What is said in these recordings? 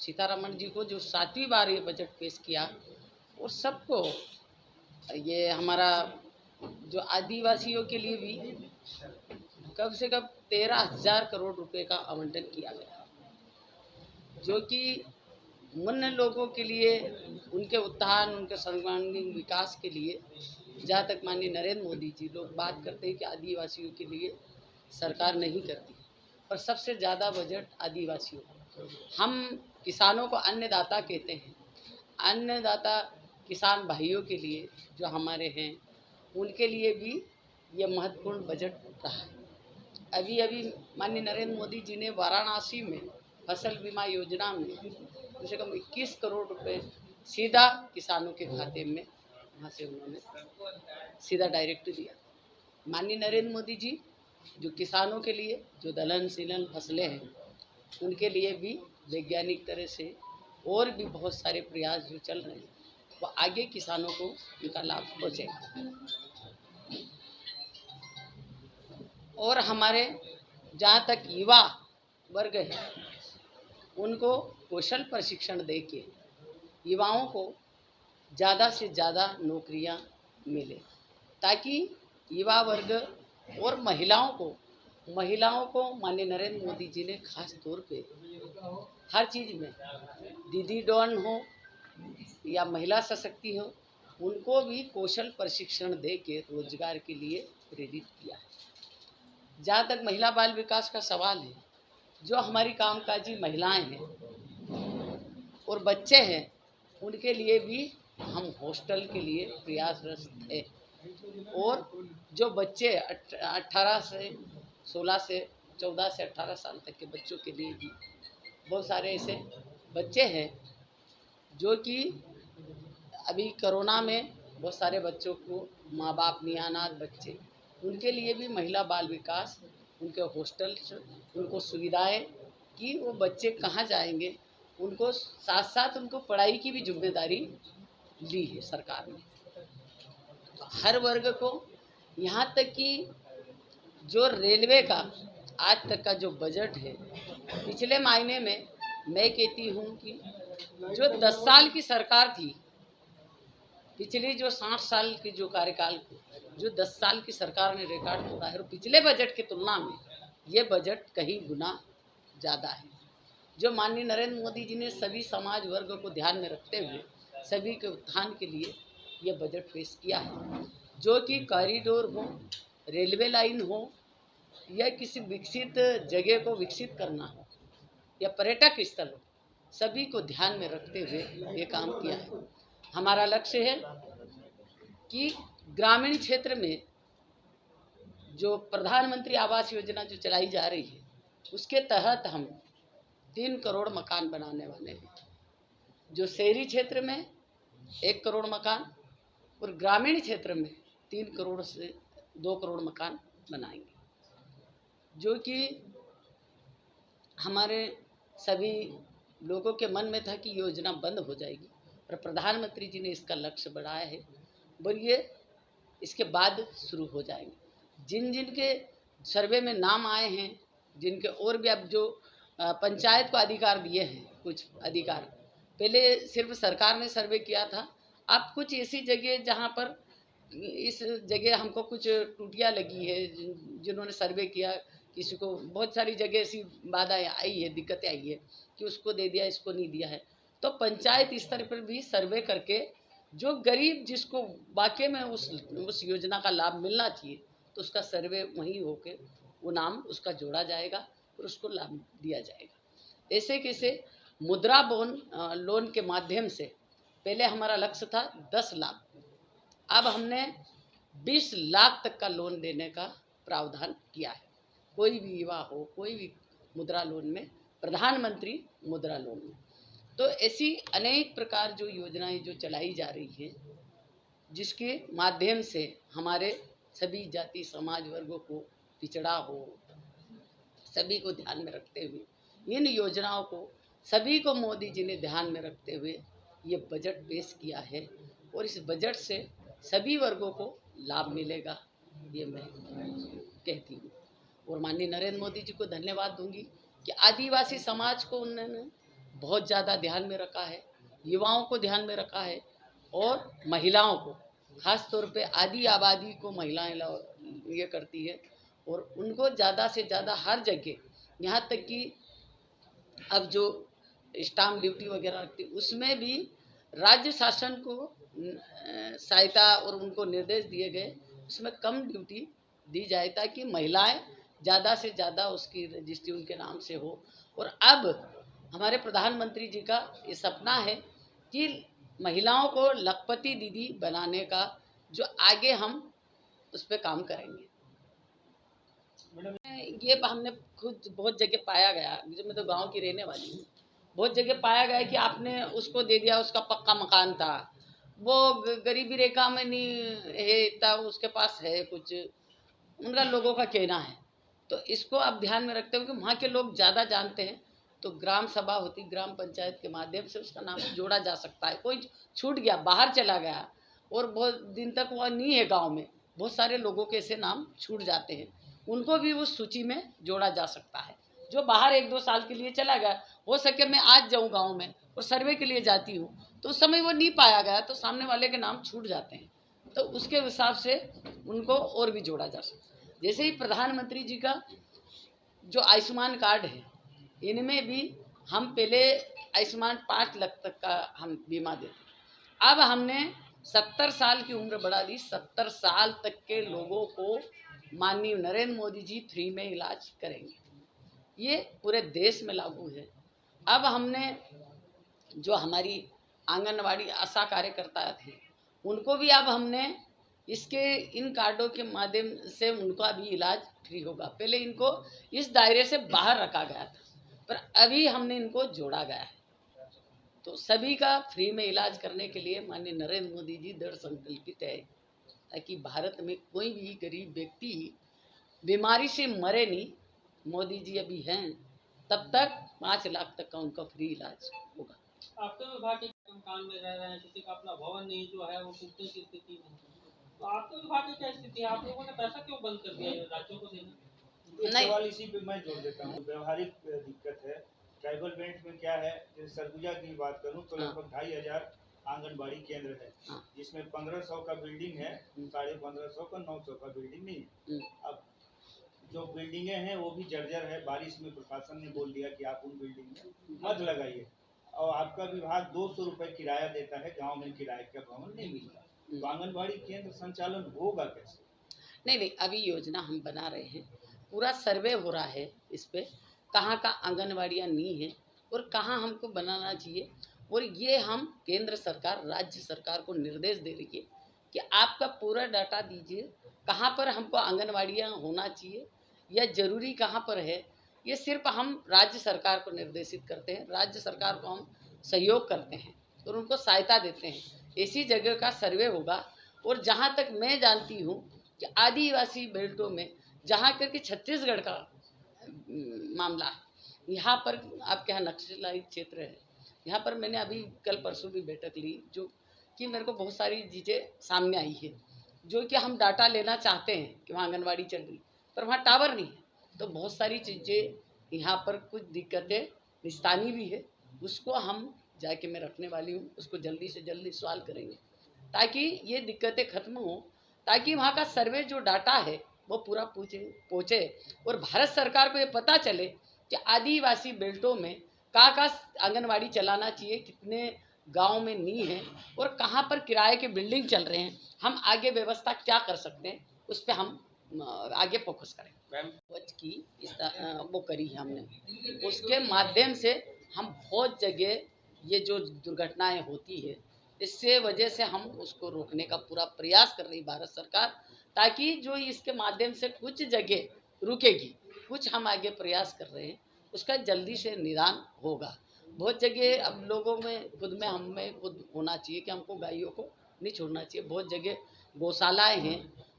सीतारमण जी को जो 7वीं बार ये बजट पेश किया, और सबको ये हमारा जो आदिवासियों के लिए भी कम से कम 13,000 करोड़ रुपए का आवंटन किया गया, जो कि उन लोगों के लिए, उनके उत्थान, उनके सर्वांगीण विकास के लिए, जहाँ तक माननीय नरेंद्र मोदी जी लोग बात करते हैं कि आदिवासियों के लिए सरकार नहीं करती, पर सबसे ज़्यादा बजट आदिवासियों को। हम किसानों को अन्नदाता कहते हैं, अन्नदाता किसान भाइयों के लिए जो हमारे हैं, उनके लिए भी ये महत्वपूर्ण बजट रहा है। अभी अभी माननीय नरेंद्र मोदी जी ने वाराणसी में फसल बीमा योजना में कम से कम 21 करोड़ रुपए सीधा किसानों के खाते में वहाँ से उन्होंने सीधा डायरेक्ट दिया। माननीय नरेंद्र मोदी जी जो किसानों के लिए जो दलहन सीलन फसलें हैं, उनके लिए भी वैज्ञानिक तरह से और भी बहुत सारे प्रयास जो चल रहे हैं, वो आगे किसानों को उनका लाभ पहुँचेगा। और हमारे जहाँ तक युवा वर्ग है, उनको कौशल प्रशिक्षण दे के युवाओं को ज़्यादा से ज़्यादा नौकरियाँ मिले, ताकि युवा वर्ग और महिलाओं को माननीय नरेंद्र मोदी जी ने खास तौर पे हर चीज़ में, दीदी डॉन हो या महिला सशक्ति हो, उनको भी कौशल प्रशिक्षण दे के रोजगार के लिए प्रेरित किया है। जहाँ तक महिला बाल विकास का सवाल है, जो हमारी कामकाजी महिलाएं हैं और बच्चे हैं, उनके लिए भी हम हॉस्टल के लिए प्रयासरत हैं। और जो बच्चे 18 से 16 से 14 से 18 साल तक के बच्चों के लिए भी बहुत सारे ऐसे बच्चे हैं जो कि अभी कोरोना में बहुत सारे बच्चों को माँ बाप नियानाथ बच्चे, उनके लिए भी महिला बाल विकास, उनके हॉस्टल, उनको सुविधाएं कि वो बच्चे कहाँ जाएंगे, उनको साथ साथ उनको पढ़ाई की भी जिम्मेदारी ली है सरकार ने। तो हर वर्ग को, यहाँ तक कि जो रेलवे का आज तक का जो बजट है, पिछले महीने में मैं कहती हूँ कि जो 10 साल की सरकार थी, पिछली जो 60 साल की जो कार्यकाल को जो 10 साल की सरकार ने रिकॉर्ड तोड़ा है, और पिछले बजट की तुलना में ये बजट कहीं गुना ज़्यादा है। जो माननीय नरेंद्र मोदी जी ने सभी समाज वर्ग को ध्यान में रखते हुए सभी के उत्थान के लिए ये बजट पेश किया है, जो कि कॉरिडोर हो, रेलवे लाइन हो, या किसी विकसित जगह को विकसित करना हो, या पर्यटक स्थल हो, सभी को ध्यान में रखते हुए ये काम किया है। हमारा लक्ष्य है कि ग्रामीण क्षेत्र में जो प्रधानमंत्री आवास योजना जो चलाई जा रही है, उसके तहत हम 3 करोड़ मकान बनाने वाले हैं। जो शहरी क्षेत्र में 1 करोड़ मकान और ग्रामीण क्षेत्र में 3 करोड़ से 2 करोड़ मकान बनाएंगे, जो कि हमारे सभी लोगों के मन में था कि योजना बंद हो जाएगी, पर प्रधानमंत्री जी ने इसका लक्ष्य बढ़ाया है, और ये इसके बाद शुरू हो जाएंगे। जिन जिन के सर्वे में नाम आए हैं, जिनके और भी अब जो पंचायत को अधिकार दिए हैं, कुछ अधिकार पहले सिर्फ सरकार ने सर्वे किया था, अब कुछ ऐसी जगह जहाँ पर इस जगह हमको कुछ टूटियाँ लगी है, जिन्होंने सर्वे किया, किसी को बहुत सारी जगह ऐसी बाधाएं आई है, दिक्कतें आई है कि उसको दे दिया, इसको नहीं दिया है, तो पंचायत स्तर पर भी सर्वे करके जो गरीब जिसको वाकई में उस योजना का लाभ मिलना चाहिए, तो उसका सर्वे वहीं होके वो नाम उसका जोड़ा जाएगा और उसको लाभ दिया जाएगा। ऐसे कैसे मुद्रा लोन के माध्यम से पहले हमारा लक्ष्य था 10 लाख, अब हमने 20 लाख तक का लोन देने का प्रावधान किया है। कोई भी युवा हो, कोई भी मुद्रा लोन में, प्रधानमंत्री मुद्रा लोन में। तो ऐसी अनेक प्रकार जो योजनाएं जो चलाई जा रही है, जिसके माध्यम से हमारे सभी जाति समाज वर्गों को, पिछड़ा हो, सभी को ध्यान में रखते हुए इन योजनाओं को सभी को मोदी जी ने ध्यान में रखते हुए ये बजट पेश किया है, और इस बजट से सभी वर्गों को लाभ मिलेगा, ये मैं कहती हूँ। और माननीय नरेंद्र मोदी जी को धन्यवाद दूंगी कि आदिवासी समाज को उन्होंने बहुत ज़्यादा ध्यान में रखा है, युवाओं को ध्यान में रखा है और महिलाओं को, खास तौर पे आधी आबादी को महिलाएं ये करती है और उनको ज़्यादा से ज़्यादा हर जगह, यहाँ तक कि अब जो स्टाम्प ड्यूटी वगैरह रखती उसमें भी राज्य शासन को सहायता और उनको निर्देश दिए गए उसमें कम ड्यूटी दी जाए ताकि महिलाएं ज़्यादा से ज़्यादा उसकी रजिस्ट्री उनके नाम से हो। और अब हमारे प्रधानमंत्री जी का ये सपना है कि महिलाओं को लखपति दीदी बनाने का, जो आगे हम उस पर काम करेंगे। ये हमने खुद बहुत जगह पाया गया, जो मैं तो गांव की रहने वाली हूँ, बहुत जगह पाया गया कि आपने उसको दे दिया, उसका पक्का मकान था, वो गरीबी रेखा में नहीं है, इतना उसके पास है कुछ, उनका लोगों का कहना है। तो इसको आप ध्यान में रखते हुए कि वहाँ के लोग ज़्यादा जानते हैं, तो ग्राम सभा होती, ग्राम पंचायत के माध्यम से उसका नाम जोड़ा जा सकता है। कोई छूट गया, बाहर चला गया और बहुत दिन तक वह नहीं है गांव में, बहुत सारे लोगों के ऐसे नाम छूट जाते हैं, उनको भी उस सूची में जोड़ा जा सकता है। जो बाहर 1-2 साल के लिए चला गया, हो सके मैं आज जाऊँ गाँव में और सर्वे के लिए जाती हूँ, तो उस समय वो नहीं पाया गया तो सामने वाले के नाम छूट जाते हैं, तो उसके हिसाब से उनको और भी जोड़ा जा सकता है। जैसे ही प्रधानमंत्री जी का जो आयुष्मान कार्ड है, इनमें भी हम पहले आयुष्मान 5 लाख तक का हम बीमा देते, अब हमने 70 साल की उम्र बढ़ा दी, 70 साल तक के लोगों को माननीय नरेंद्र मोदी जी फ्री में इलाज करेंगे। ये पूरे देश में लागू है। अब हमने जो हमारी आंगनवाड़ी आशा कार्यकर्ता थे, उनको भी अब हमने इसके इन कार्डों के माध्यम से उनका भी इलाज फ्री होगा। पहले इनको इस दायरे से बाहर रखा गया था, पर अभी हमने इनको जोड़ा गया है। तो सभी का फ्री में इलाज करने के लिए माननीय नरेंद्र मोदी जी दृढ़ संकल्पित है, ताकि भारत में कोई भी गरीब व्यक्ति बीमारी से मरे नहीं। मोदी जी अभी हैं, तब तक 5 लाख तक का उनका फ्री इलाज होगा। आपके विभाग के मकान में रह रहे हैं, किसी का अपना भवन नहीं जो है वो टूटने की स्थिति में, तो आपके विभाग की क्या स्थिति है? आप लोगों ने पैसा क्यों बंद कर दिया राज्यों को देना? एक सवाल इसी पे मैं जोड़ देता हूँ। व्यवहारिक दिक्कत है ट्राइबल बेल्ट में। क्या है, जैसे सरगुजा की बात करूँ तो लगभग 2500 आंगनबाड़ी केंद्र है, जिसमें 1500 का बिल्डिंग है, 1550 का 900 का बिल्डिंग नहीं है। अब जो बिल्डिंगे हैं वो भी जर्जर है, बारिश में प्रशासन ने बोल दिया कि आप उन बिल्डिंग में मत लगाइए, और आपका विभाग 200 रुपए किराया देता है, गांव में किराए का भवन नहीं मिलता, तो आंगनबाड़ी केंद्र संचालन होगा कैसे? नहीं, अभी योजना हम बना रहे हैं, पूरा सर्वे हो रहा है इस पे, कहाँ का आंगनबाड़ियाँ नहीं है और कहाँ हमको बनाना चाहिए। और ये हम केंद्र सरकार, राज्य सरकार को निर्देश दे रही है कि आपका पूरा डाटा दीजिए, कहाँ पर हमको आंगनबाड़ियाँ होना चाहिए या ज़रूरी कहाँ पर है। ये सिर्फ हम राज्य सरकार को निर्देशित करते हैं, राज्य सरकार को हम सहयोग करते हैं और उनको सहायता देते हैं। ऐसी जगह का सर्वे होगा। और जहाँ तक मैं जानती हूँ कि आदिवासी बेल्टों में, जहाँ करके छत्तीसगढ़ का मामला है, यहाँ पर आपके यहाँ नक्सलाइट क्षेत्र है, यहाँ पर मैंने अभी कल परसों भी बैठक ली, जो कि मेरे को बहुत सारी चीज़ें सामने आई है, जो कि हम डाटा लेना चाहते हैं कि वहाँ आंगनबाड़ी चल रही, पर वहाँ टावर नहीं है। तो बहुत सारी चीज़ें यहाँ पर कुछ दिक्कतें निस्तानी भी है, उसको हम जाके मैं रखने वाली हूँ, उसको जल्दी से जल्दी सॉल्व करेंगे ताकि ये दिक्कतें खत्म हो, ताकि वहाँ का सर्वे जो डाटा है वो पूरा पहुँचे और भारत सरकार को ये पता चले कि आदिवासी बेल्टों में कहाँ आंगनबाड़ी चलाना चाहिए, कितने गांव में नहीं है और कहाँ पर किराए के बिल्डिंग चल रहे हैं, हम आगे व्यवस्था क्या कर सकते हैं, उस पर हम आगे फोकस करें। की वो करी है हमने, उसके माध्यम से हम बहुत जगह ये जो दुर्घटनाएं होती है, इससे वजह से हम उसको रोकने का पूरा प्रयास कर रही भारत सरकार, ताकि जो इसके माध्यम से कुछ जगह रुकेगी, कुछ हम आगे प्रयास कर रहे हैं, उसका जल्दी से निदान होगा। बहुत जगह अब लोगों में खुद में हम में खुद होना चाहिए कि हमको गायों को नहीं छोड़ना चाहिए। बहुत जगह गौशालाएं हैं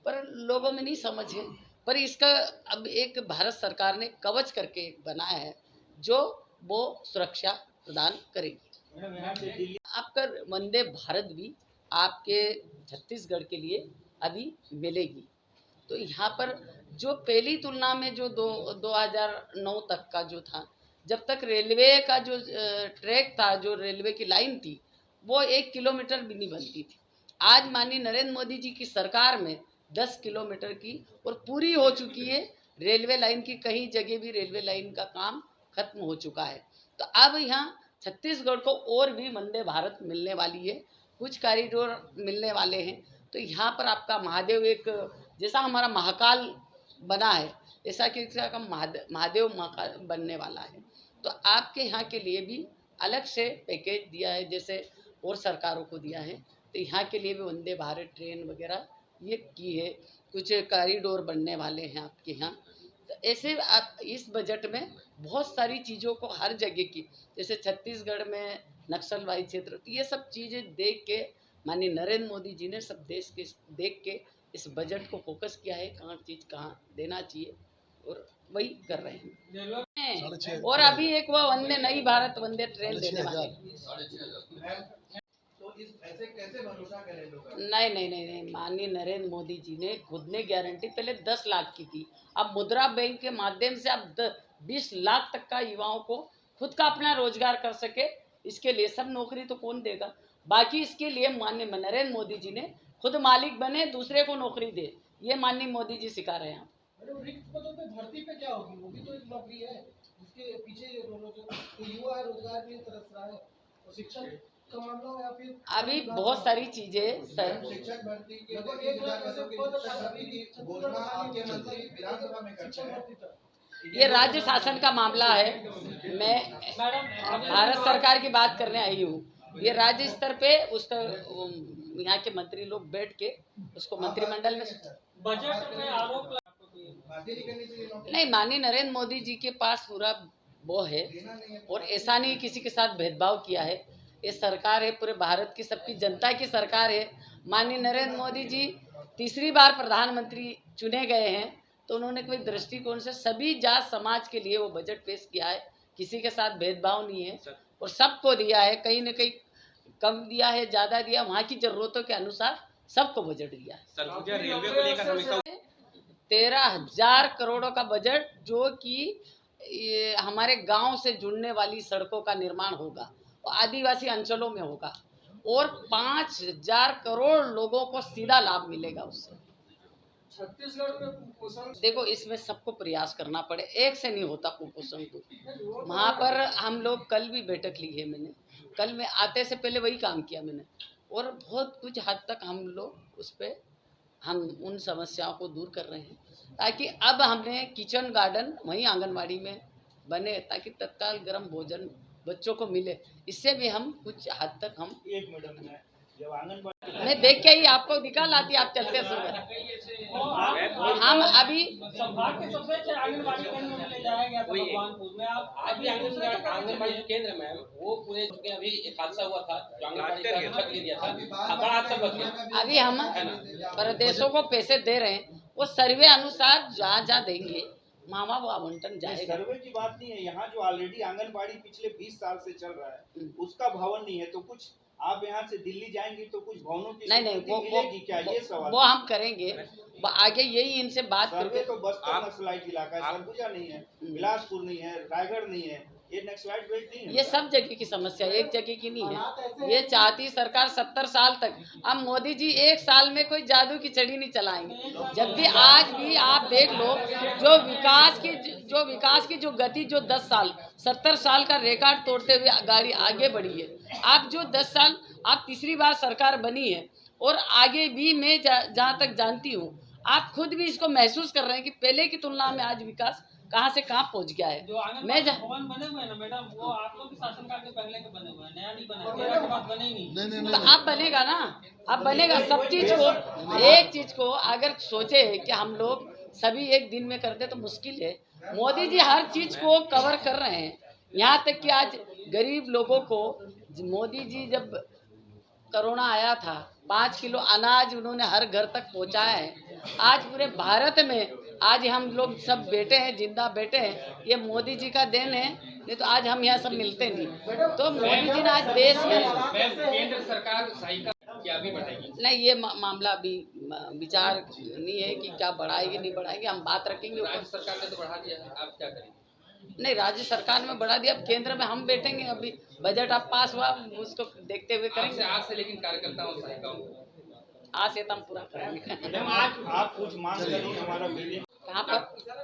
पर लोगों में नहीं समझ है, पर इसका अब एक भारत सरकार ने कवच करके एक बनाया है जो वो सुरक्षा प्रदान करेगी। आपका वंदे भारत भी आपके छत्तीसगढ़ के लिए अभी मिलेगी। तो यहाँ पर जो पहली तुलना में जो 2009 तक का जो था, जब तक रेलवे का जो ट्रैक था, जो रेलवे की लाइन थी, वो 1 किलोमीटर भी नहीं बनती थी। आज माननीय नरेंद्र मोदी जी की सरकार में 10 किलोमीटर की और पूरी हो चुकी है रेलवे लाइन की। कई जगह भी रेलवे लाइन का काम खत्म हो चुका है। तो अब यहाँ छत्तीसगढ़ को और भी वंदे भारत मिलने वाली है, कुछ कॉरिडोर मिलने वाले हैं। तो यहाँ पर आपका महादेव, एक जैसा हमारा महाकाल बना है, ऐसा किसी का महादेव महाकाल बनने वाला है। तो आपके यहाँ के लिए भी अलग से पैकेज दिया है, जैसे और सरकारों को दिया है। तो यहाँ के लिए भी वंदे भारत ट्रेन वगैरह ये की है। कुछ कॉरिडोर बनने वाले हैं आपके यहाँ। तो ऐसे आप इस बजट में बहुत सारी चीज़ों को, हर जगह की, जैसे छत्तीसगढ़ में नक्सलवादी क्षेत्र, तो ये सब चीज़ें देख के माननीय नरेंद्र मोदी जी ने सब देश के देख के इस बजट को फोकस किया है, कहाँ चीज़ कहाँ देना चाहिए, और वही कर रहे हैं। और अभी एक वो वंदे नई भारत वंदे ट्रेन देने वाले हैं। ऐसे कैसे भरोसा करें लोग? नहीं, माननीय नरेंद्र मोदी जी ने खुद ने गारंटी पहले 10 लाख की थी। अब मुद्रा बैंक के माध्यम से अब 20 लाख तक का युवाओं को खुद का अपना रोजगार कर सके, इसके लिए सब नौकरी तो कौन देगा। बाकी इसके लिए माननीय नरेंद्र मोदी जी ने खुद मालिक बने, दूसरे को नौकरी दे, ये माननीय मोदी जी सिखा रहे हैं। रिक्त पदों पे भर्ती पे क्या होगी? वो भी तो एक नौकरी है, उसके पीछे तो युवा है, रोजगार के लिए तरस रहा है, और शिक्षण का मामला हो या फिर अभी बहुत सारी चीजें सर, शिक्षक भर्ती के 1 लाख घोषणा आपके मंत्री विधानसभा में करते हैं। ये राज्य शासन का मामला है। मैं भारत सरकार की बात करने आई हूँ। ये राज्य स्तर पे यहाँ के मंत्री लोग बैठ के उसको मंत्रिमंडल में बजट में आरोप नहीं, माननीय नरेंद्र मोदी जी के पास पूरा वो है, और ऐसा नहीं किसी के साथ भेदभाव किया है। ये सरकार है पूरे भारत की, सबकी जनता की सरकार है। माननीय नरेंद्र मोदी जी तीसरी बार प्रधानमंत्री चुने गए हैं, तो उन्होंने कोई दृष्टिकोण से सभी जात समाज के लिए वो बजट पेश किया है। किसी के साथ भेदभाव नहीं है, और सबको दिया है। कहीं न कहीं कम दिया है, ज़्यादा दिया, वहाँ की ज़रूरतों के अनुसार सबको बजट दिया है। सरगुजा रेलवे को लेकर समीक्षा 13,000 करोड़ों का बजट, जो कि हमारे गांव से जुड़ने वाली सड़कों का निर्माण होगा, और आदिवासी अंचलों में होगा, और 5,000 करोड़ लोगों को सीधा लाभ मिलेगा उससे। छत्तीसगढ़ में कुपोषण, देखो, इसमें सबको प्रयास करना पड़े, एक से नहीं होता कुपोषण। तो वहाँ पर हम लोग कल भी बैठक ली है मैंने, कल में आते से पहले वही काम किया मैंने, और बहुत कुछ हद तक हम लोग उस पर हम उन समस्याओं को दूर कर रहे हैं, ताकि अब हमने किचन गार्डन वहीं आंगनवाड़ी में बने, ताकि तत्काल गर्म भोजन बच्चों को मिले। इससे भी हम कुछ हद तक हम एक मिनट में जब आंगनबाड़ी मैं देख के ही आपको निकाल आती, आप चलते समय हम अभी संभाग के सबसे अच्छे आंगनबाड़ी केंद्र में ले जाया गया था भगवानपुर में। आप अभी आंगनबाड़ी जो केंद्र में वो पूरे चुके। अभी एक हादसा हुआ था जो आंगनबाड़ी का छत गिर गया था, बड़ा हादसा बच गया। अभी हम प्रदेशों को पैसे दे रहे हैं, वो सर्वे अनुसार जहाँ जहाँ देंगे वहाँ वो आवंटन जाएगा। सर्वे की बात नहीं है, यहाँ जो ऑलरेडी आंगनबाड़ी पिछले 20 साल से चल रहा है उसका भवन नहीं है, तो कुछ आप यहाँ से दिल्ली जाएंगी तो कुछ भवनों की नहीं, मिलेगी क्या, ये सवाल वो हम करेंगे आगे। यही इनसे बात सर्वे करके तो बस्तर नक्सलाइट इलाका है, सरगुजा नहीं है, बिलासपुर नहीं है, रायगढ़ नहीं है, ये नक्सलाइट बेल्ट नहीं है। ये सब जगह की समस्या, एक जगह की नहीं है। ये चाहती सरकार 70 साल तक। अब मोदी जी 1 साल में कोई जादू की छड़ी नहीं चलाएंगे। जब भी आज भी आप देख लो, जो विकास की जो गति, जो 10 साल 70 साल का रिकॉर्ड तोड़ते हुए गाड़ी आगे बढ़ी है। आप जो 10 साल आप तीसरी बार सरकार बनी है, और आगे भी मैं जहाँ तक जानती हूँ, आप खुद भी इसको महसूस कर रहे हैं कि पहले की तुलना में आज विकास कहाँ से कहाँ पहुँच गया है। जो आंगनबाड़ी भवन बने हुए हैं ना मैडम, वो आप लोग के शासनकाल के पहले के बने हुए हैं, नया नहीं बना, मेरा के बाद बने ही नहीं। तो अब बनेगा ना, अब बनेगा सब चीज को। एक चीज को अगर सोचे कि हम लोग सभी एक दिन में करते तो मुश्किल है। मोदी जी हर चीज को कवर कर रहे हैं, यहाँ तक कि आज गरीब लोगों को मोदी जी जब कोरोना आया था 5 किलो अनाज उन्होंने हर घर तक पहुँचाया है। आज पूरे भारत में आज हम लोग सब बैठे हैं, जिंदा बैठे हैं, ये मोदी जी का देन है, नहीं तो आज हम यहाँ सब मिलते नहीं। तो मोदी जी ने आज देश में केंद्र सरकार सही का क्या भी बढ़ाएगी? नहीं, ये मामला अभी विचार नहीं है कि क्या बढ़ाएगी नहीं बढ़ाएगी, हम बात रखेंगे। राज्य सरकार ने तो बढ़ा दिया है, आप क्या करेंगे? नहीं, राज्य सरकार में बढ़ा दिया, अब केंद्र में हम बैठेंगे, अभी बजट अब पास हुआ, उसको देखते हुए करेंगे। आज से लेकिन कार्यकर्ताओं से आज से तो हम पूरा करेंगे। मैडम आप कुछ मांग करिए हमारा बिल्डिंग कहाँ पर?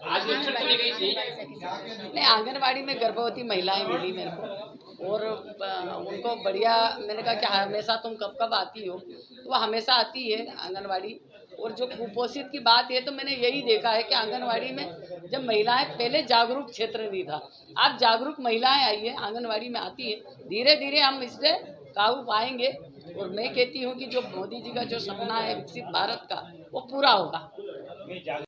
आज चली गई थी। नहीं, आंगनबाड़ी में गर्भवती महिलाएं मिली मेरे को, और उनको बढ़िया, मैंने कहा कि हमेशा तुम कब कब आती हो, तो वो हमेशा आती है आंगनबाड़ी। और जो कुपोषित की बात है, तो मैंने यही देखा है कि आंगनबाड़ी में जब महिलाएं, पहले जागरूक क्षेत्र नहीं था, अब जागरूक महिलाएं आई है, आंगनबाड़ी में आती है, धीरे धीरे हम इससे काबू पाएंगे। और मैं कहती हूँ कि जो मोदी जी का जो सपना है विकसित भारत का, वो पूरा होगा।